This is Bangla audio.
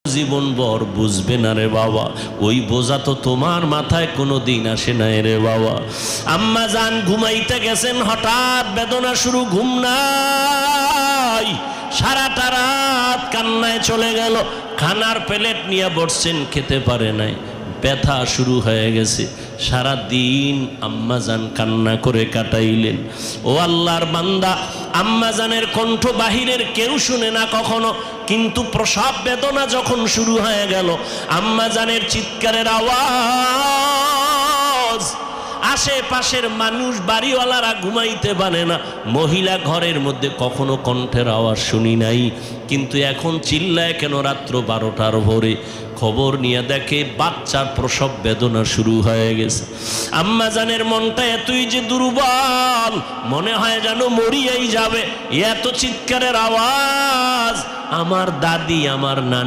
জীবন ভর বুঝবে না রে বাবা, ওই বোঝা তো তোমার মাথায় কোনো দিন আসে নাই রে বাবা। আম্মা জান ঘুমাইতে গেছেন, হঠাৎ বেদনা শুরু, ঘুম নাই, সারাটা রাত কান্নায় চলে গেল। খানার প্লেট নিয়ে বসছেন, খেতে পারে নাই, ব্যথা শুরু হয়ে গেছে। সারা দিন আম্মা জান কান্না করে কাটাইলেন। ও আল্লাহর বান্দা, আম্মা জানের কণ্ঠ বাহিরের কেউ শুনে না কখনো, কিন্তু প্রসব বেদনা যখন শুরু হয়ে গেল, আম্মা জানের চিৎকারের আওয়াজ, আশেপাশের মানুষ বাড়িওয়ালারা ঘুমাইতে পারে না। মহিলা ঘরের মধ্যে কখনো কণ্ঠের আওয়াজ শুনি নাই, কিন্তু এখন চিল্লায় কেন রাত্র 12টার ভোরে? খবর নিয়ে দেখে বাচ্চার প্রসব বেদনা শুরু হয়ে গেছে। আম্মা জানের মনটা এতই যে দুর্বল, মনে হয় যেন মরিয়াই যাবে, এত চিৎকারের আওয়াজ। আমার দাদি, আমার নানি